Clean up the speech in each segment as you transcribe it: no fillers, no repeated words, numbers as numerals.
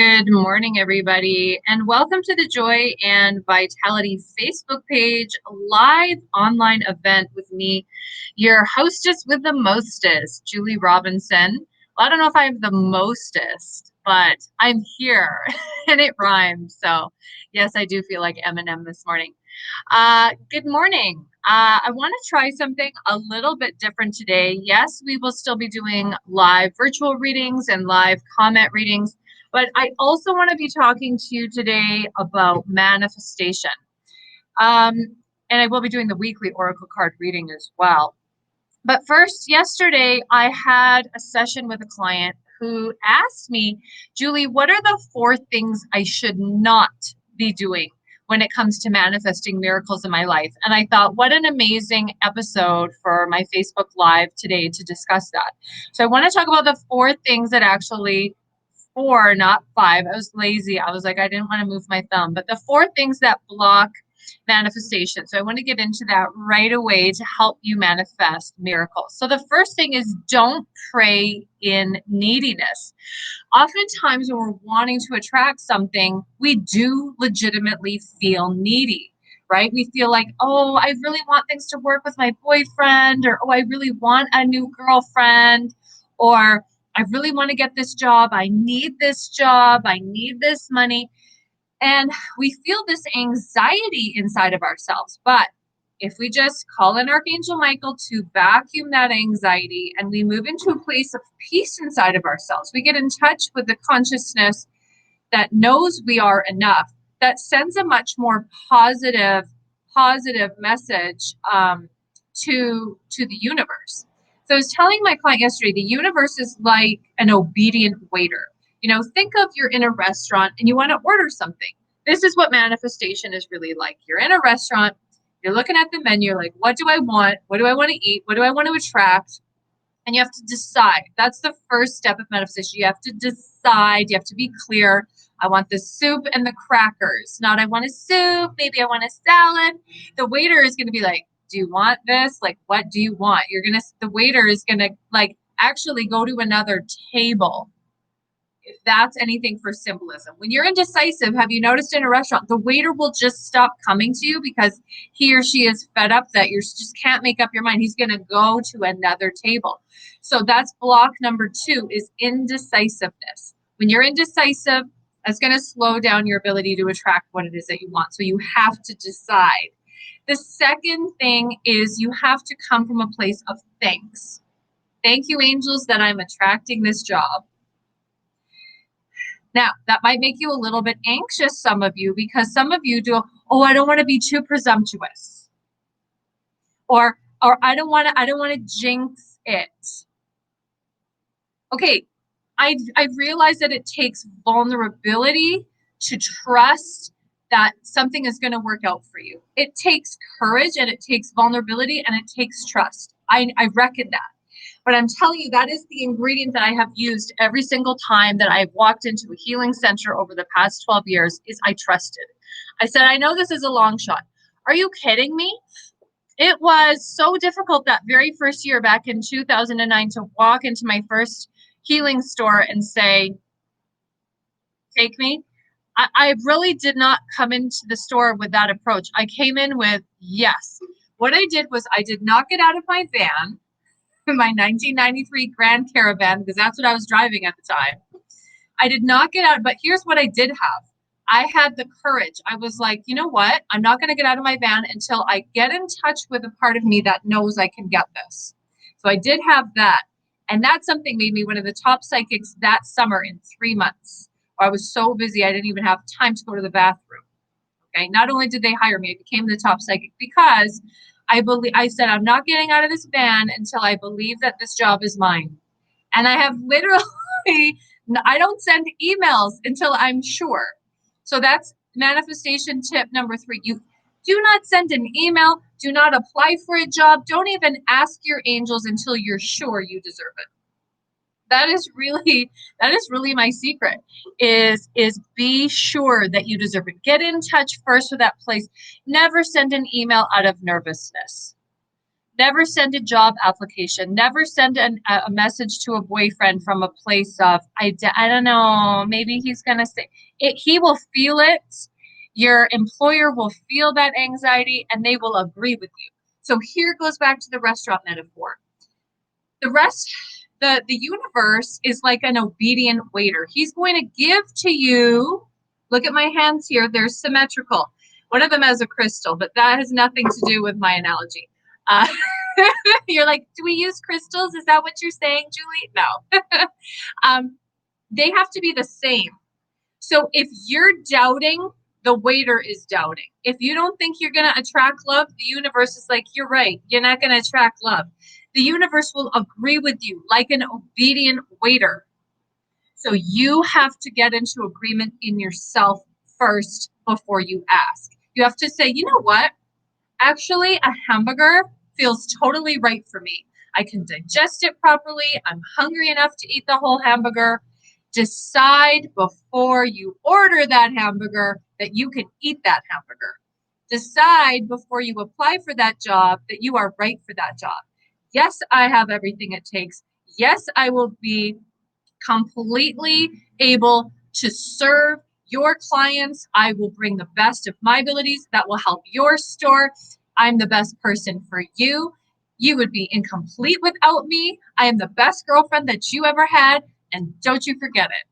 Good morning, everybody, and welcome to the Joy and Vitality Facebook page live online event with me, your hostess with the mostest, Julie Robinson. Well, I don't know if I have the mostest, but I'm here and it rhymes. So, yes, I do feel like Eminem this morning. Good morning. I want to try something a little bit different today. Yes, we will still be doing live virtual readings and live comment readings. But I also want to be talking to you today about manifestation. And I will be doing the weekly oracle card reading as well. But first, yesterday, I had a session with a client who asked me, Julie, what are the 4 things I should not be doing when it comes to manifesting miracles in my life? And I thought, what an amazing episode for my Facebook Live today to discuss that. So I want to talk about the 4 things that actually 4, not 5. I was lazy. I was like, I didn't want to move my thumb. But the 4 things that block manifestation. So I want to get into that right away to help you manifest miracles. So the first thing is don't pray in neediness. Oftentimes when we're wanting to attract something, we do legitimately feel needy, right? We feel like, oh, I really want things to work with my boyfriend, or, oh, I really want a new girlfriend, or I really want to get this job. I need this job. I need this money. And we feel this anxiety inside of ourselves. But if we just call in Archangel Michael to vacuum that anxiety and we move into a place of peace inside of ourselves, we get in touch with the consciousness that knows we are enough, that sends a much more positive message to the universe. So I was telling my client yesterday, the universe is like an obedient waiter. Think of you're in a restaurant and you want to order something. This is what manifestation is really like. You're in a restaurant, you're looking at the menu, like, what do I want? What do I want to eat? What do I want to attract? And you have to decide. That's the first step of manifestation. You have to decide. You have to be clear. I want the soup and the crackers. Not I want a soup. Maybe I want a salad. The waiter is going to be like, do you want this? Like, what do you want? The waiter is going to actually go to another table. If that's anything for symbolism. When you're indecisive, have you noticed in a restaurant, the waiter will just stop coming to you because he or she is fed up that you just can't make up your mind. He's going to go to another table. So that's block number 2 is indecisiveness. When you're indecisive, that's going to slow down your ability to attract what it is that you want. So you have to decide. The second thing is you have to come from a place of thanks. Thank you, angels, that I'm attracting this job. Now, that might make you a little bit anxious, some of you, because some of you do, oh, I don't want to be too presumptuous. Or I don't want to jinx it. Okay, I've realized that it takes vulnerability to trust that something is going to work out for you. It takes courage and it takes vulnerability and it takes trust. I reckon that. But I'm telling you, that is the ingredient that I have used every single time that I've walked into a healing center over the past 12 years is I trusted. I said, I know this is a long shot. Are you kidding me? It was so difficult that very first year back in 2009 to walk into my first healing store and say, take me. I really did not come into the store with that approach. I came in with, yes. What I did was I did not get out of my van, my 1993 Grand Caravan, because that's what I was driving at the time. I did not get out, but here's what I did have. I had the courage. I was like, you know what? I'm not going to get out of my van until I get in touch with a part of me that knows I can get this. So I did have that. And that something made me one of the top psychics that summer in 3 months. I was so busy, I didn't even have time to go to the bathroom. Okay. Not only did they hire me, I became the top psychic because I said, I'm not getting out of this van until I believe that this job is mine. And I have literally, I don't send emails until I'm sure. So that's manifestation tip number 3. You do not send an email. Do not apply for a job. Don't even ask your angels until you're sure you deserve it. That is really my secret is be sure that you deserve it. Get in touch first with that place. Never send an email out of nervousness. Never send a job application. Never send a message to a boyfriend from a place of, I don't know, maybe he's going to say it. He will feel it. Your employer will feel that anxiety and they will agree with you. So here goes back to the restaurant metaphor. The universe is like an obedient waiter. He's going to give to you. Look at my hands here. They're symmetrical. One of them has a crystal, but that has nothing to do with my analogy. You're like, do we use crystals? Is that what you're saying, Julie? No. They have to be the same. So if you're doubting, the waiter is doubting. If you don't think you're going to attract love, the universe is like, you're right. You're not going to attract love. The universe will agree with you like an obedient waiter. So you have to get into agreement in yourself first before you ask. You have to say, you know what? Actually, a hamburger feels totally right for me. I can digest it properly. I'm hungry enough to eat the whole hamburger. Decide before you order that hamburger that you can eat that hamburger. Decide before you apply for that job that you are right for that job. Yes, I have everything it takes. Yes, I will be completely able to serve your clients. I will bring the best of my abilities that will help your store. I'm the best person for you. You would be incomplete without me. I am the best girlfriend that you ever had. And don't you forget it.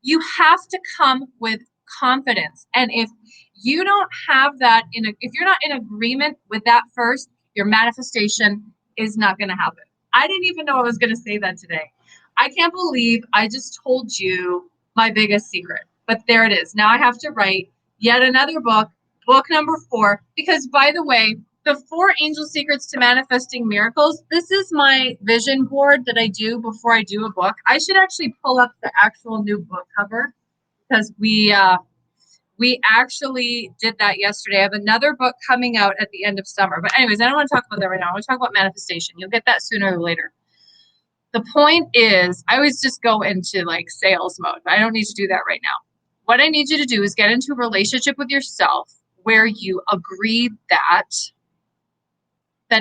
You have to come with confidence. And if you don't have that, if you're not in agreement with that first, your manifestation is not going to happen. I didn't even know I was going to say that today. I can't believe I just told you my biggest secret, but there it is. Now I have to write yet another book number 4, because by the way, the 4 angel secrets to manifesting miracles. This is my vision board that I do before I do a book. I should actually pull up the actual new book cover because we actually did that yesterday. I have another book coming out at the end of summer. But anyways, I don't want to talk about that right now. I want to talk about manifestation. You'll get that sooner or later. The point is, I always just go into like sales mode, but I don't need to do that right now. What I need you to do is get into a relationship with yourself where you agree that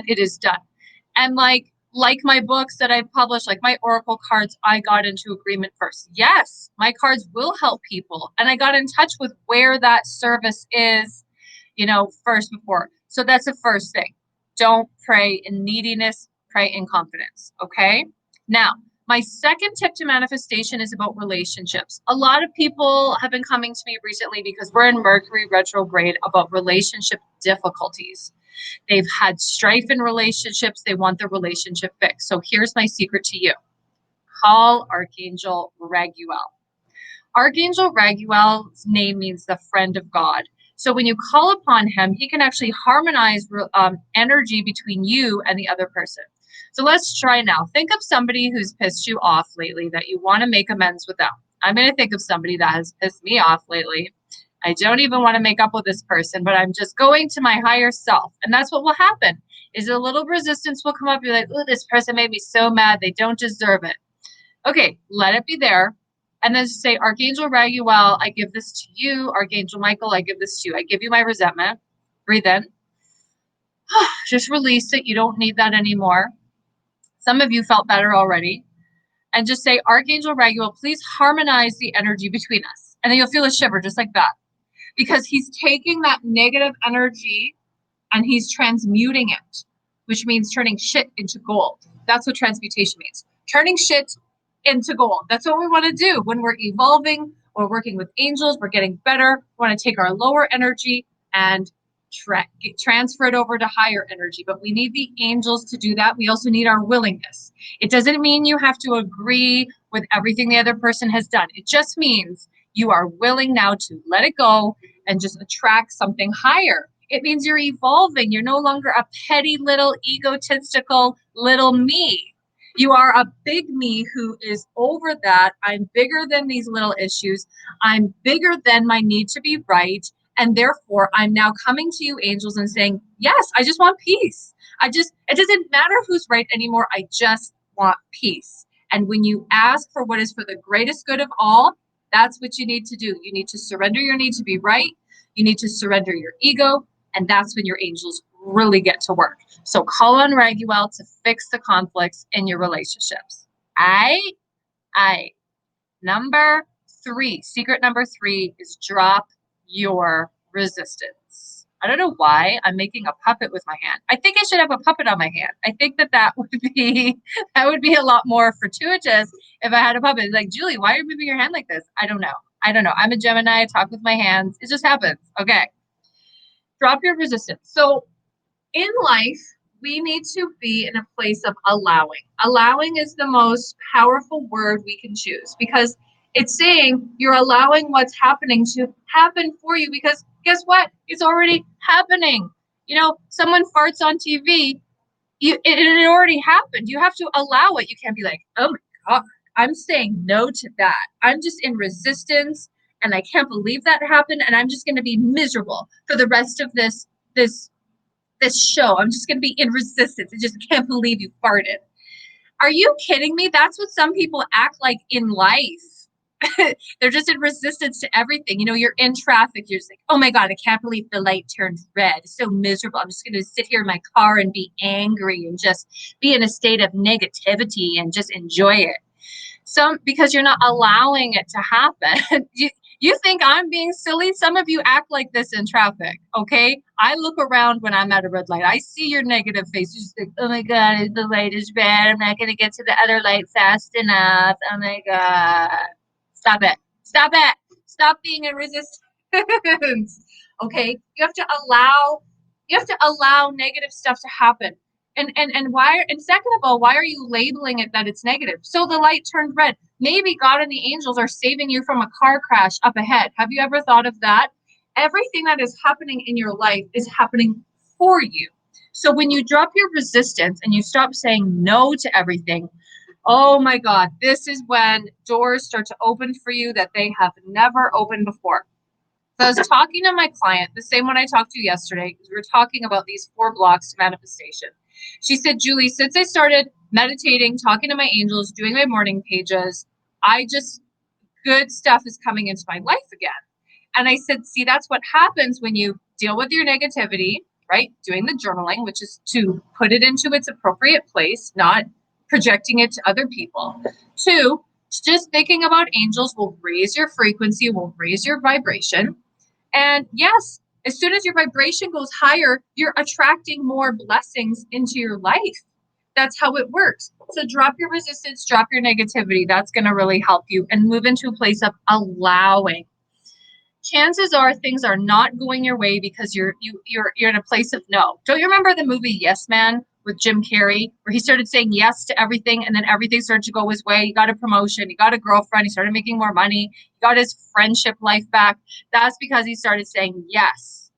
it is done. And like my books that I've published, like my oracle cards, I got into agreement first. Yes, my cards will help people. And I got in touch with where that service is, first before. So that's the first thing. Don't pray in neediness, pray in confidence. Okay. Now, my second tip to manifestation is about relationships. A lot of people have been coming to me recently because we're in Mercury retrograde about relationship difficulties. They've had strife in relationships. They want the relationship fixed. So here's my secret to you. Call Archangel Raguel. Archangel Raguel's name means the friend of God. So when you call upon him, he can actually harmonize energy between you and the other person. So let's try now. Think of somebody who's pissed you off lately that you want to make amends with them. I'm going to think of somebody that has pissed me off lately. I don't even want to make up with this person, but I'm just going to my higher self. And that's what will happen is a little resistance will come up. You're like, oh, this person made me so mad. They don't deserve it. Okay, let it be there. And then say, Archangel Raguel, I give this to you. Archangel Michael, I give this to you. I give you my resentment. Breathe in. Just release it. You don't need that anymore. Some of you felt better already. And just say, Archangel Raguel, please harmonize the energy between us. And then you'll feel a shiver just like that. Because he's taking that negative energy and he's transmuting it, which means turning shit into gold. That's what transmutation means. Turning shit into gold. That's what we want to do when we're evolving, we're working with angels, we're getting better. We want to take our lower energy and transfer it over to higher energy. But we need the angels to do that. We also need our willingness. It doesn't mean you have to agree with everything the other person has done. It just means you are willing now to let it go and just attract something higher. It means you're evolving. You're no longer a petty little egotistical little me. You are a big me who is over that. I'm bigger than these little issues. I'm bigger than my need to be right. And therefore, I'm now coming to you, angels, and saying, yes, I just want peace. It doesn't matter who's right anymore. I just want peace. And when you ask for what is for the greatest good of all, that's what you need to do. You need to surrender your need to be right. You need to surrender your ego. And that's when your angels really get to work. So call on Raguel to fix the conflicts in your relationships. I. Number 3, secret number 3 is drop your resistance. I don't know why I'm making a puppet with my hand. I think I should have a puppet on my hand. I think that would be a lot more fortuitous if I had a puppet. Like, Julie, why are you moving your hand like this? I don't know. I'm a Gemini. I talk with my hands. It just happens. Okay. Drop your resistance. So in life, we need to be in a place of allowing. Allowing is the most powerful word we can choose because it's saying you're allowing what's happening to happen for you because guess what? It's already happening. You know, someone farts on TV, it already happened. You have to allow it. You can't be like, oh my God, I'm saying no to that. I'm just in resistance and I can't believe that happened. And I'm just going to be miserable for the rest of this show. I'm just going to be in resistance. I just can't believe you farted. Are you kidding me? That's what some people act like in life. They're just in resistance to everything. You know, you're in traffic. You're just like, oh my God, I can't believe the light turned red. It's so miserable. I'm just going to sit here in my car and be angry and just be in a state of negativity and just enjoy it. Because you're not allowing it to happen. You think I'm being silly? Some of you act like this in traffic, okay? I look around when I'm at a red light. I see your negative face. You just think, oh my God, the light is red. I'm not going to get to the other light fast enough. Oh my God. Stop it. Stop it. Stop being in resistance. Okay? You have to allow negative stuff to happen. And why, and second of all, why are you labeling it that it's negative? So the light turned red. Maybe God and the angels are saving you from a car crash up ahead. Have you ever thought of that? Everything that is happening in your life is happening for you. So when you drop your resistance and you stop saying no to everything, oh my God, this is when doors start to open for you that they have never opened before. So I was talking to my client, the same one I talked to yesterday, because we were talking about these 4 blocks to manifestation. She said, Julie, since I started meditating, talking to my angels, doing my morning pages, good stuff is coming into my life again. And I said, see, that's what happens when you deal with your negativity, right? Doing the journaling, which is to put it into its appropriate place, not projecting it to other people. 2, just thinking about angels will raise your frequency, will raise your vibration. And yes, as soon as your vibration goes higher, you're attracting more blessings into your life. That's how it works. So drop your resistance, drop your negativity. That's going to really help you and move into a place of allowing. Chances are things are not going your way because you're in a place of no. Don't you remember the movie Yes Man with Jim Carrey, where he started saying yes to everything and then everything started to go his way? He got a promotion, he got a girlfriend, he started making more money, he got his friendship life back. That's because he started saying yes.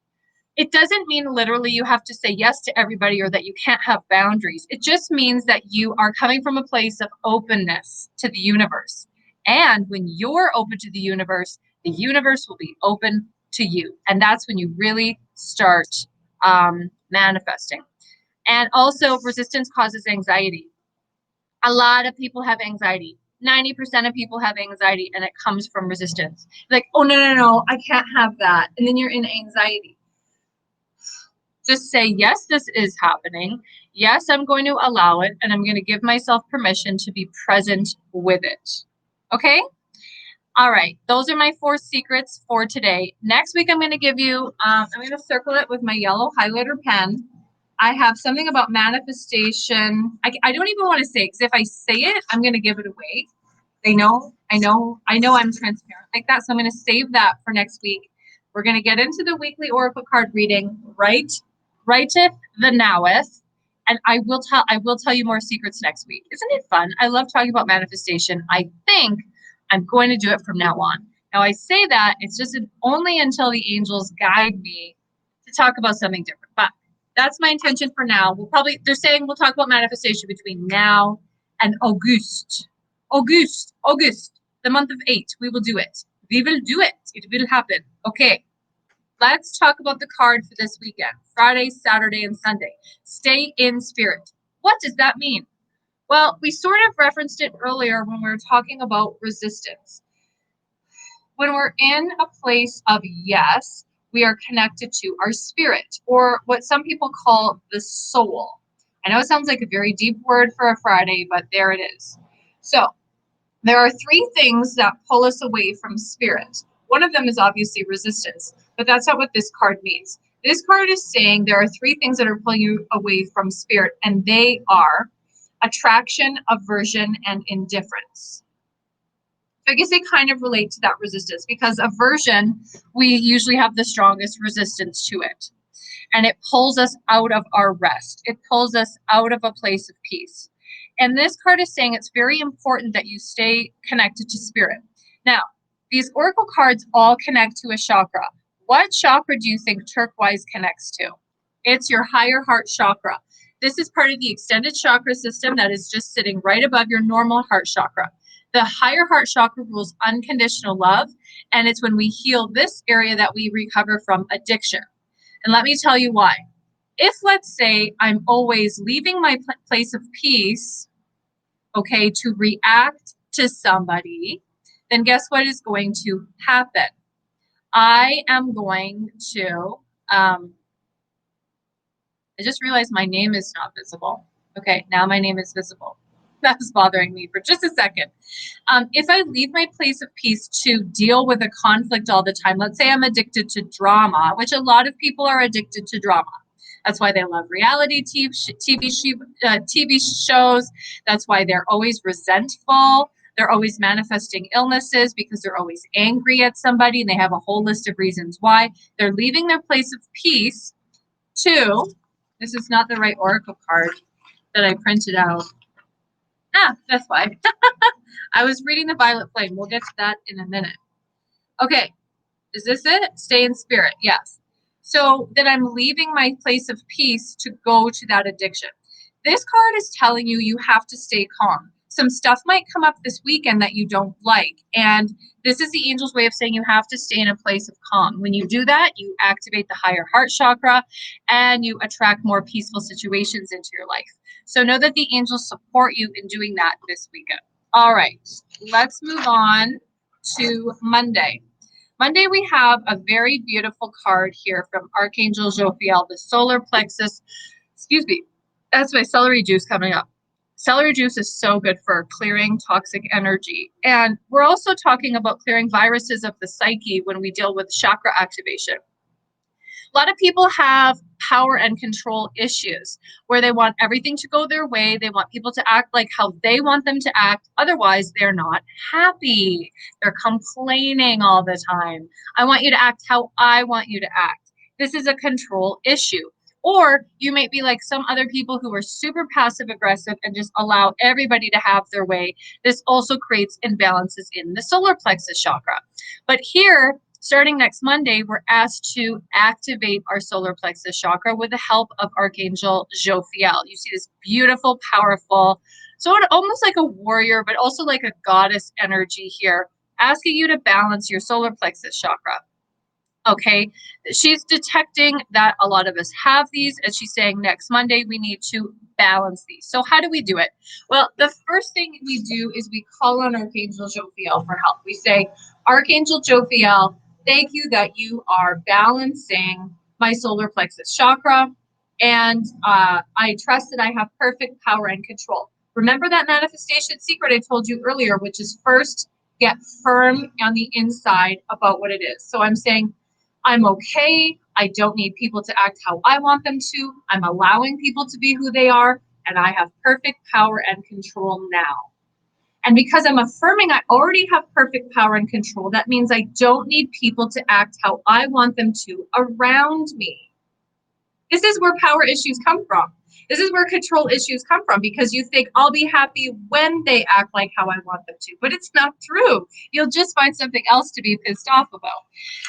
It doesn't mean literally you have to say yes to everybody or that you can't have boundaries. It just means that you are coming from a place of openness to the universe. And when you're open to the universe will be open to you. And that's when you really start manifesting. And also, resistance causes anxiety. A lot of people have anxiety. 90% of people have anxiety, and it comes from resistance. Like, oh, no, I can't have that. And then you're in anxiety. Just say, yes, this is happening. Yes, I'm going to allow it, and I'm going to give myself permission to be present with it. Okay? All right. Those are my 4 secrets for today. Next week, I'm going to give you, I'm going to circle it with my yellow highlighter pen. I have something about manifestation. I don't even want to say it, because if I say it, I'm going to give it away. I know I'm transparent like that. So I'm going to save that for next week. We're going to get into the weekly oracle card reading. Writeth the noweth. And I will tell you more secrets next week. Isn't it fun? I love talking about manifestation. I think I'm going to do it from now on. Now I say that it's just only until the angels guide me to talk about something different. But that's my intention for now. They're saying we'll talk about manifestation between now and August, the month of 8. We will do it. We will do it. It will happen. Okay. Let's talk about the card for this weekend, Friday, Saturday, and Sunday. Stay in spirit. What does that mean? Well, we sort of referenced it earlier when we were talking about resistance. When we're in a place of yes, we are connected to our spirit, or what some people call the soul. I know it sounds like a very deep word for a Friday, but there it is. So there are three things that pull us away from spirit. One of them is obviously resistance, but that's not what this card means. This card is saying there are three things that are pulling you away from spirit, and they are attraction, aversion, and indifference. So I guess they kind of relate to that resistance, because aversion, we usually have the strongest resistance to it. And it pulls us out of our rest. It pulls us out of a place of peace. And this card is saying it's very important that you stay connected to spirit. Now, these oracle cards all connect to a chakra. What chakra do you think turquoise connects to? It's your higher heart chakra. This is part of the extended chakra system that is just sitting right above your normal heart chakra. The higher heart chakra rules unconditional love, and it's when we heal this area that we recover from addiction. And let me tell you why. If, let's say, I'm always leaving my place of peace, okay, to react to somebody, then guess what is going to happen? I am going to, I just realized my name is not visible. Okay, now my name is visible. That was bothering me for just a second. If I leave my place of peace to deal with a conflict all the time, let's say I'm addicted to drama, which a lot of people are addicted to drama. That's why they love reality TV shows. That's why they're always resentful. They're always manifesting illnesses because they're always angry at somebody, and they have a whole list of reasons why. They're leaving their place of peace to, this is not the right oracle card that I printed out. That's why. I was reading the Violet Flame. We'll get to that in a minute. Okay, is this it? Stay in spirit. Yes. So then I'm leaving my place of peace to go to that addiction. This card is telling you you have to stay calm. Some stuff might come up this weekend that you don't like. And this is the angel's way of saying you have to stay in a place of calm. When you do that, you activate the higher heart chakra and you attract more peaceful situations into your life. So know that the angels support you in doing that this weekend. All right, let's move on to Monday. Monday, we have a very beautiful card here from Archangel Jophiel, the solar plexus. Excuse me, that's my celery juice coming up. Celery juice is so good for clearing toxic energy. And we're also talking about clearing viruses of the psyche when we deal with chakra activation. A lot of people have power and control issues where they want everything to go their way. They want people to act like how they want them to act. Otherwise, they're not happy. They're complaining all the time. I want you to act how I want you to act. This is a control issue. Or you might be like some other people who are super passive aggressive and just allow everybody to have their way. This also creates imbalances in the solar plexus chakra. But here, starting next Monday, we're asked to activate our solar plexus chakra with the help of Archangel Jophiel. You see this beautiful, powerful, sort of almost like a warrior, but also like a goddess energy here, asking you to balance your solar plexus chakra. Okay, she's detecting that a lot of us have these, and she's saying next Monday we need to balance these. So how do we do it? Well, the first thing we do is we call on Archangel Jophiel for help. We say, Archangel Jophiel, thank you that you are balancing my solar plexus chakra, and I trust that I have perfect power and control. Remember that manifestation secret I told you earlier, which is first get firm on the inside about what it is. So I'm saying, I'm okay. I don't need people to act how I want them to. I'm allowing people to be who they are, and I have perfect power and control now. And because I'm affirming I already have perfect power and control, that means I don't need people to act how I want them to around me. This is where power issues come from. This is where control issues come from, because you think I'll be happy when they act like how I want them to, but it's not true. You'll just find something else to be pissed off about.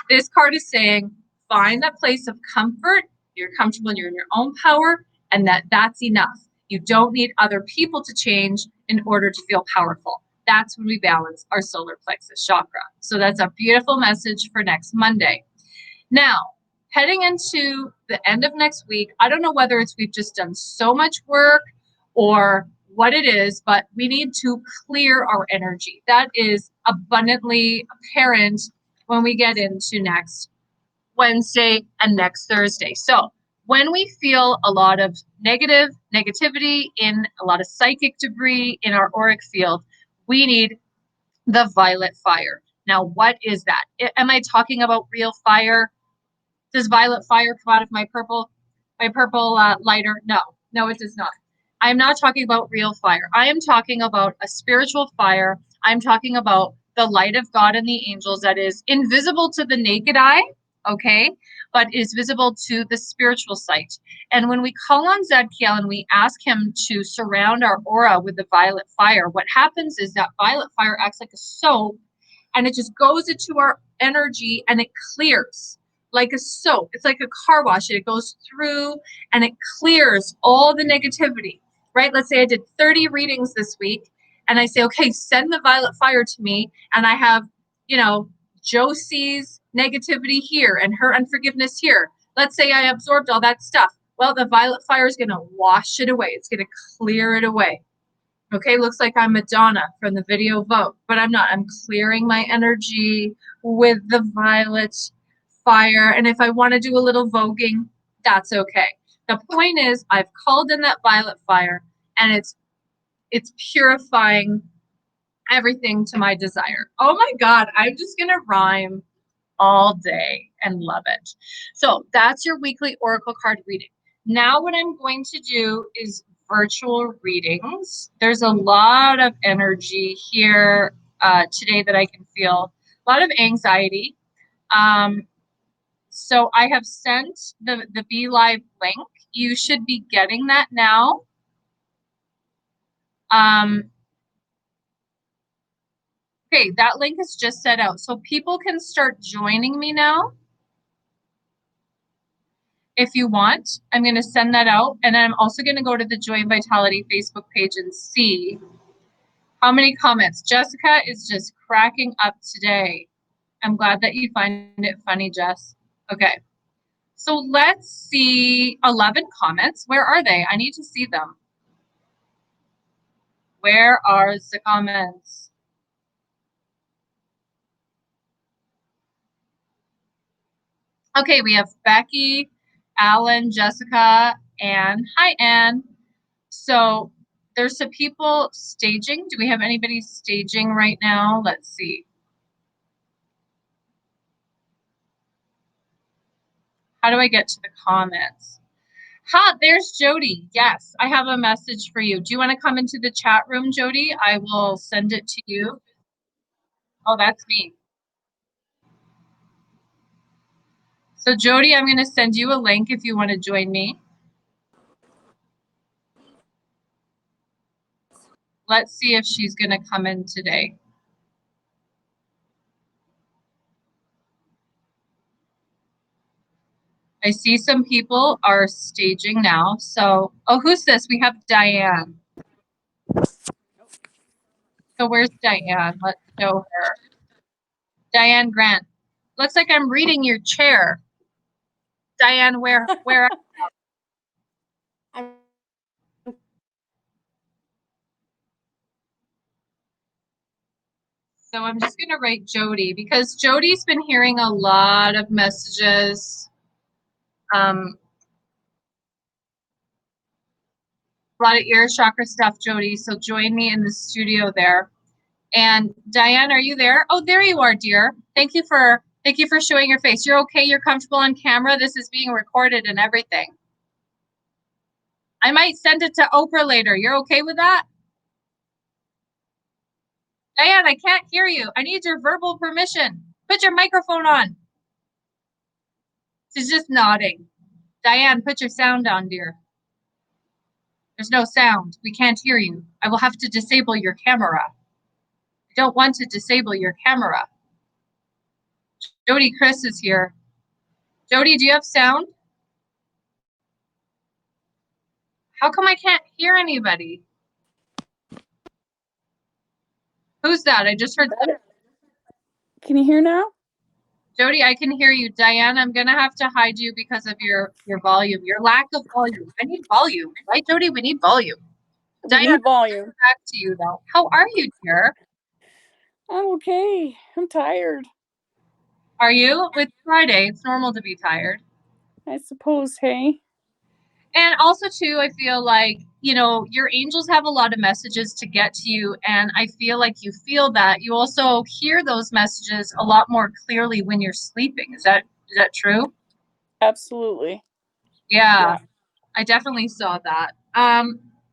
This card is saying, find that place of comfort. You're comfortable, you're in your own power, and that's enough. You don't need other people to change in order to feel powerful. That's when we balance our solar plexus chakra. So that's a beautiful message for next Monday. Now, heading into the end of next week, I don't know whether it's we've just done so much work or what it is, but we need to clear our energy. That is abundantly apparent when we get into next Wednesday, and next Thursday. So when we feel a lot of negativity, in a lot of psychic debris in our auric field, we need the violet fire. Now, what is that? Am I talking about real fire? Does violet fire come out of my purple lighter? No, it does not. I'm not talking about real fire. I am talking about a spiritual fire. I'm talking about the light of God and the angels that is invisible to the naked eye, okay, but is visible to the spiritual sight. And when we call on Zadkiel and we ask him to surround our aura with the violet fire, what happens is that violet fire acts like a soap, and it just goes into our energy and it clears like a soap. It's like a car wash. It goes through and it clears all the negativity, right? Let's say I did 30 readings this week and I say, okay, send the violet fire to me. And I have, Josie's negativity here and her unforgiveness here. Let's say I absorbed all that stuff. Well, the violet fire is going to wash it away. It's going to clear it away. Okay, looks like I'm Madonna from the video Vogue, but I'm not. I'm clearing my energy with the violet fire. And if I want to do a little voguing, that's okay. The point is, I've called in that violet fire, and it's purifying everything to my desire. Oh my God, I'm just gonna rhyme all day and love it. So that's your weekly oracle card reading. Now what I'm going to do is virtual readings. There's a lot of energy here today that I can feel, a lot of anxiety. So I have sent the Be Live link. You should be getting that now. Okay, that link is just set out. So people can start joining me now. If you want, I'm going to send that out. And I'm also going to go to the Joy and Vitality Facebook page and see how many comments. Jessica is just cracking up today. I'm glad that you find it funny, Jess. Okay. So let's see 11 comments. Where are they? I need to see them. Where are the comments? Okay, we have Becky, Alan, Jessica, Anne. Hi, Anne. So there's some people staging. Do we have anybody staging right now? Let's see. How do I get to the comments? There's Jody. Yes, I have a message for you. Do you want to come into the chat room, Jody? I will send it to you. Oh, that's me. So Jody, I'm going to send you a link if you want to join me. Let's see if she's going to come in today. I see some people are staging now. So, oh, who's this? We have Diane. So where's Diane? Let's show her. Diane Grant. Looks like I'm reading your chair. Diane, where? So I'm just going to write Jody because Jody's been hearing a lot of messages. A lot of ear chakra stuff, Jody. So join me in the studio there. And Diane, are you there? Oh, there you are, dear. Thank you for showing your face. You're okay? You're comfortable on camera? This is being recorded and everything. I might send it to Oprah later. You're okay with that? Diane, I can't hear you. I need your verbal permission. Put your microphone on. She's just nodding. Diane, put your sound on, dear. There's no sound. We can't hear you. I will have to disable your camera. I don't want to disable your camera. Jody Chris is here. Jody, do you have sound? How come I can't hear anybody? Who's that? I just heard. Can you hear now? Jody, I can hear you. Diane, I'm going to have to hide you because of your volume, your lack of volume. I need volume, right, Jody? We need volume. We need volume. Back to you, though. How are you, dear? I'm okay. I'm tired. Are you? It's Friday. It's normal to be tired. I suppose, hey? And also, too, I feel like, your angels have a lot of messages to get to you. And I feel like you feel that. You also hear those messages a lot more clearly when you're sleeping. Is that true? Absolutely. Yeah, Yeah. I definitely saw that.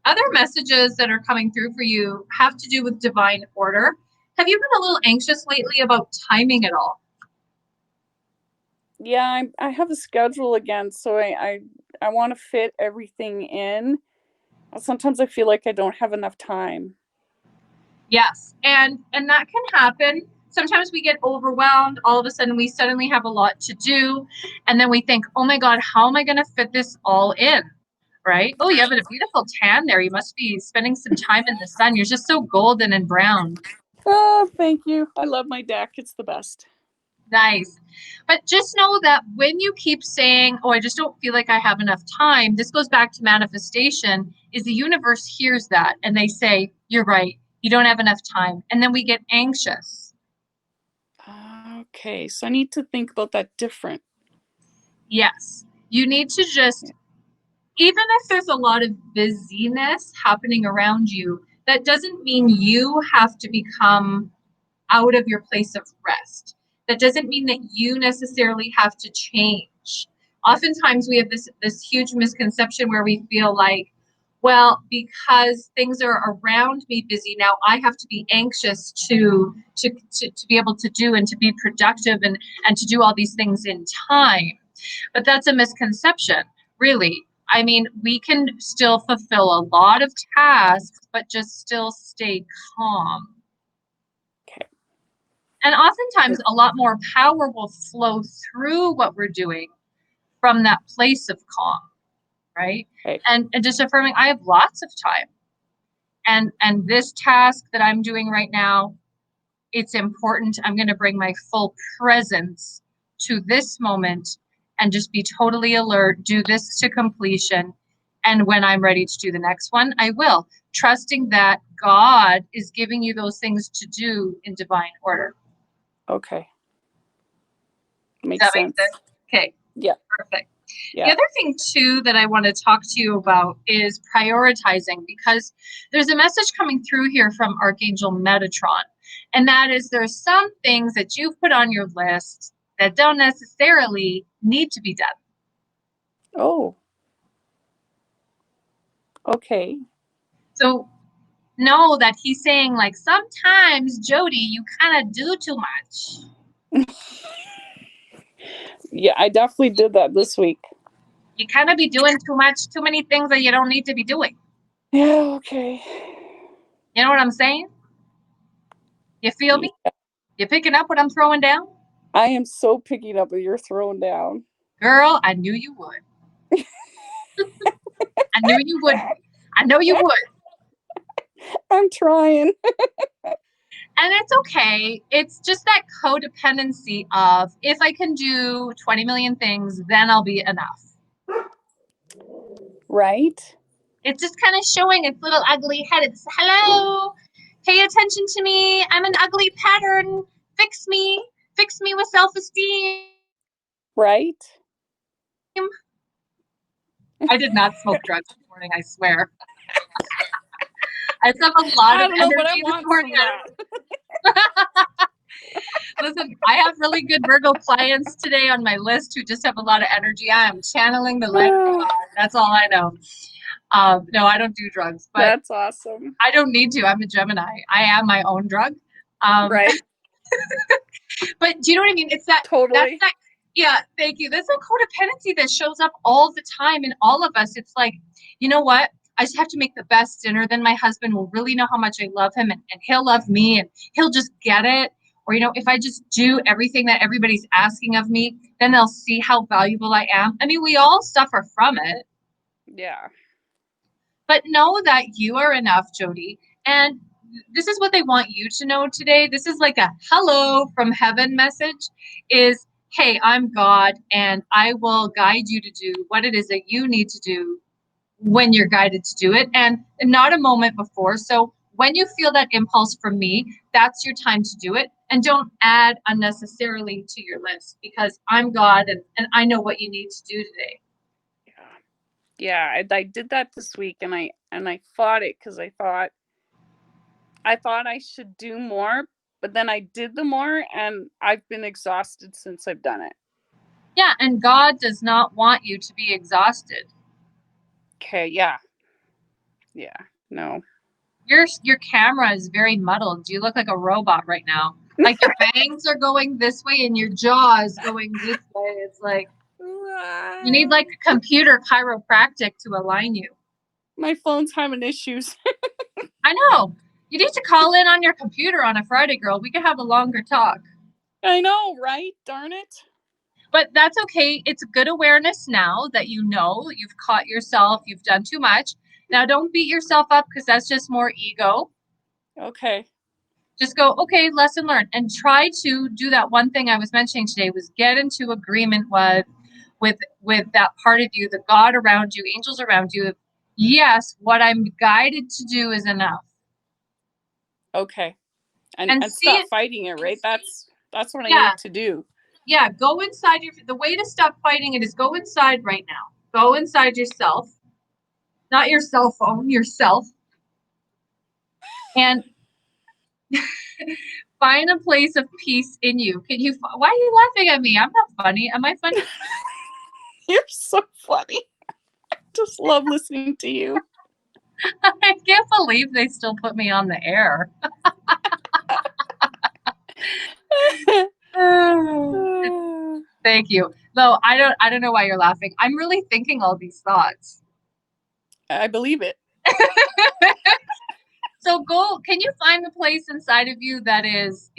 Other messages that are coming through for you have to do with divine order. Have you been a little anxious lately about timing it all? Yeah, I have a schedule again, so I want to fit everything in. Sometimes I feel like I don't have enough time. Yes, and that can happen. Sometimes we get overwhelmed. All of a sudden, we suddenly have a lot to do, and then we think, "Oh my God, how am I going to fit this all in?" Right? Oh, you have a beautiful tan there. You must be spending some time in the sun. You're just so golden and brown. Oh, thank you. I love my deck. It's the best. Nice. But just know that when you keep saying, "Oh, I just don't feel like I have enough time," this goes back to manifestation, is the universe hears that and they say, "You're right. You don't have enough time." And then we get anxious. Okay, so I need to think about that different. Yes. You need to Yeah. just, even if there's a lot of busyness happening around you, that doesn't mean you have to become out of your place of rest. That doesn't mean that you necessarily have to change. Oftentimes we have this huge misconception where we feel like, well, because things are around me busy now, I have to be anxious to be able to do and to be productive and to do all these things in time. But that's a misconception, really. I mean, we can still fulfill a lot of tasks, but just still stay calm. Okay. And oftentimes, a lot more power will flow through what we're doing from that place of calm, right? Okay. And just affirming, I have lots of time. And this task that I'm doing right now, it's important. I'm going to bring my full presence to this moment and just be totally alert, do this to completion. And when I'm ready to do the next one, I will, trusting that God is giving you those things to do in divine order. Okay. Does Makes that make sense. sense? Okay, Yeah. perfect. The Yeah. other thing, too, that I want to talk to you about is prioritizing, because there's a message coming through here from Archangel Metatron. And that is, there's some things that you've put on your list that don't necessarily need to be done. Oh, okay. So know that he's saying, like, sometimes, Jody, you kind of do too much. Yeah, I definitely did that this week. You kind of be doing too much, too many things that you don't need to be doing. Yeah, okay. You know what I'm saying? You feel me? Yeah. You picking up what I'm throwing down? I am so picking up what you're throwing down. Girl, I knew you would. I knew you would be. I know you would. I'm trying. And it's okay. It's just that codependency of, if I can do 20 million things, then I'll be enough. Right? It's just kind of showing its little ugly head. It's, hello, pay attention to me. I'm an ugly pattern. Fix me. Fix me with self-esteem. Right? I did not smoke drugs this morning, I swear. I just have a lot I of don't know, but I energy this want morning. some of that. Listen, I have really good Virgo clients today on my list who just have a lot of energy. I am channeling the light of God. That's all I know. No, I don't do drugs, but That's awesome. I don't need to. I'm a Gemini. I am my own drug. Um, Right? but do you know what I mean? That's Totally. that. Yeah, thank you. That's a codependency that shows up all the time in all of us. It's like, you know what? I just have to make the best dinner. Then my husband will really know how much I love him, and he'll love me, and he'll just get it. Or, if I just do everything that everybody's asking of me, then they'll see how valuable I am. I mean, we all suffer from it, Yeah. but know that you are enough, Jody. And this is what they want you to know today. This is like a hello from heaven message is, hey, I'm God, and I will guide you to do what it is that you need to do when you're guided to do it, and not a moment before. So when you feel that impulse from me, that's your time to do it. And don't add unnecessarily to your list, because I'm God and I know what you need to do today. Yeah, I did that this week, and I fought it because I thought I should do more, but then I did the more, and I've been exhausted since I've done it. Yeah, and God does not want you to be exhausted. Okay, yeah. Yeah, no. Your camera is very muddled. You look like a robot right now. Like your bangs are going this way and your jaw is going this way. It's like you need like a computer chiropractic to align you. My phone's having issues. I know. You need to call in on your computer on a Friday, girl. We could have a longer talk. I know, right? Darn it. But that's okay. It's good awareness now that you know you've caught yourself, you've done too much. Now, don't beat yourself up, because that's just more ego. Okay. Just go, okay, lesson learned, and try to do that one thing I was mentioning today, was get into agreement with that part of you, the God around you, angels around you. Yes, what I'm guided to do is enough. Okay. And see stop it, fighting it, right? That's what I yeah. need to do. Yeah, go inside the way to stop fighting it is go inside right now. Go inside yourself. Not your cell phone, yourself. And find a place of peace in you. Why are you laughing at me? I'm not funny. Am I funny? You're so funny. I just love listening to you. I can't believe they still put me on the air. Thank you. Though I don't know why you're laughing. I'm really thinking all these thoughts. I believe it. So can you find the place inside of you that is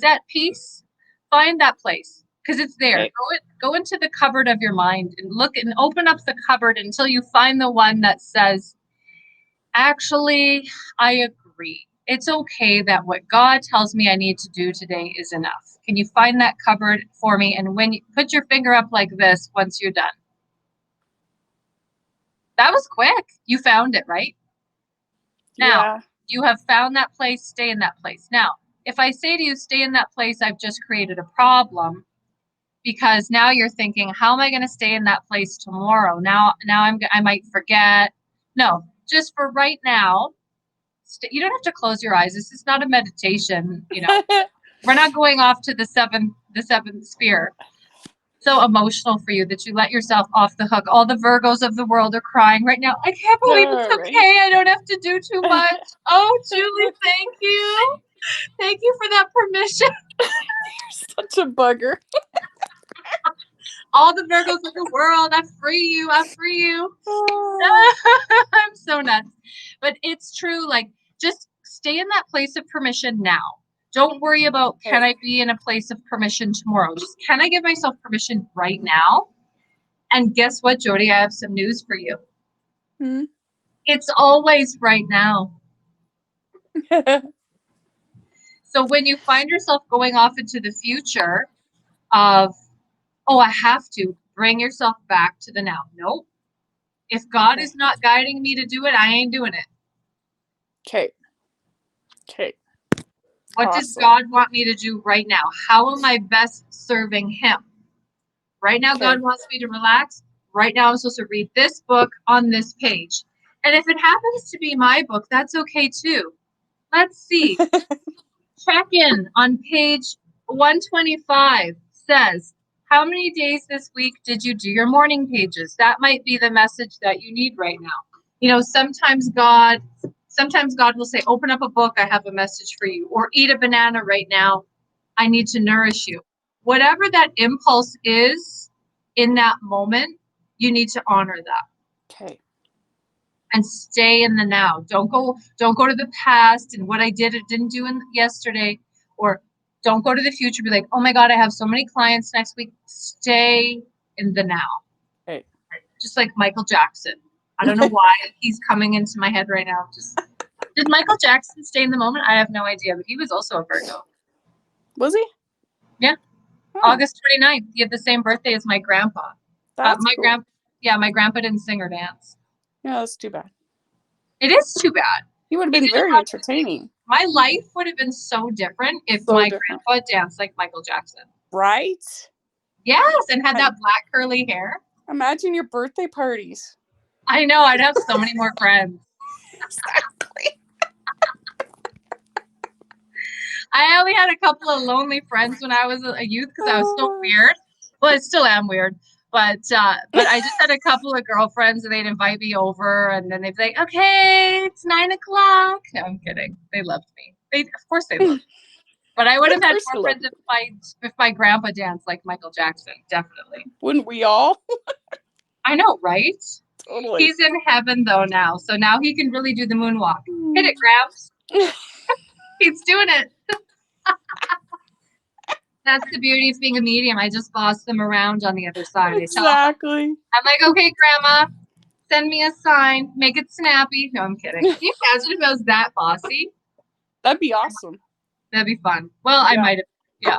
at peace? Find that place, because it's there. Okay. Go into the cupboard of your mind and look and open up the cupboard until you find the one that says, actually, I agree. It's okay that what God tells me I need to do today is enough. Can you find that cupboard for me? And when you put your finger up like this, once you're done. That was quick. You found it, right? Now, Yeah. you have found that place, stay in that place. Now, if I say to you, stay in that place, I've just created a problem, because now you're thinking, how am I going to stay in that place tomorrow? Now I might forget. No, just for right now, you don't have to close your eyes. This is not a meditation. We're not going off to the seventh sphere. So emotional for you that you let yourself off the hook. All the Virgos of the world are crying right now. I can't believe it's okay. Right? I don't have to do too much. Oh, Julie, thank you. Thank you for that permission. You're such a bugger. All the Virgos of the world, I free you. I free you. I'm so nuts. But it's true. Like, just stay in that place of permission now. Don't worry about, can I be in a place of permission tomorrow? Just, can I give myself permission right now? And guess what, Jody? I have some news for you. It's always right now. So when you find yourself going off into the future of, oh, I have to, bring yourself back to the now. Nope. If God is not guiding me to do it, I ain't doing it. Okay. What does God want me to do right now? How am I best serving Him? Right now, God wants me to relax. Right now, I'm supposed to read this book on this page. And if it happens to be my book, that's okay too. Let's see. Check in on page 125 says, how many days this week did you do your morning pages? That might be the message that you need right now. Sometimes God will say, open up a book, I have a message for you, or eat a banana right now, I need to nourish you. Whatever that impulse is in that moment, you need to honor that. Okay. And stay in the now. Don't go to the past and what I didn't do yesterday, or don't go to the future. Be like, oh my God, I have so many clients next week. Stay in the now. Okay. Just like Michael Jackson. I don't know why he's coming into my head right now. Did Michael Jackson stay in the moment? I have no idea, but he was also a Virgo. Was he? Yeah. Oh. August 29th. He had the same birthday as my grandpa. That's cool. My grandpa didn't sing or dance. Yeah, that's too bad. It is too bad. He would have been very entertaining. My life would have been so different if So my different. grandpa danced like Michael Jackson. Right? Yes, and had that black curly hair. Imagine your birthday parties. I know, I'd have so many more friends. Exactly. I only had a couple of lonely friends when I was a youth because I was so weird. Well, I still am weird, but I just had a couple of girlfriends and they'd invite me over, and then they'd be like, "Okay, it's 9 o'clock." No, I'm kidding. They loved me. Of course, they loved me. But I would have had more friends if my grandpa danced like Michael Jackson. Definitely. Wouldn't we all? I know, right? Totally. He's in heaven though now, so now he can really do the moonwalk. Hit it, Gramps. He's doing it. That's the beauty of being a medium. I just boss them around on the other side. Exactly. I'm like, okay, Grandma, send me a sign. Make it snappy. No, I'm kidding. Can you imagine if I was that bossy? That'd be awesome. That'd be fun. Well, I might have. Yeah.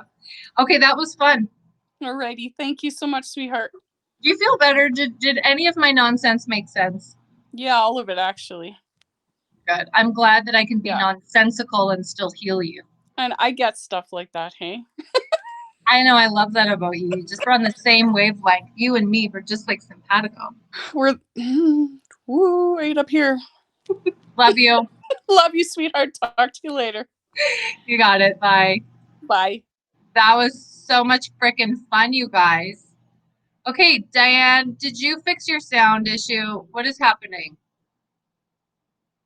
Okay, that was fun. Alrighty. Thank you so much, sweetheart. Do you feel better? Did any of my nonsense make sense? Yeah, all of it actually. Good. I'm glad that I can be nonsensical and still heal you. And I get stuff like that, hey? I know. I love that about you. You just run the same wavelength. You and me, we're just like simpatico. We're woo, right up here. Love you. Love you, sweetheart. Talk to you later. You got it. Bye. Bye. That was so much frickin' fun, you guys. Okay, Diane, did you fix your sound issue? What is happening?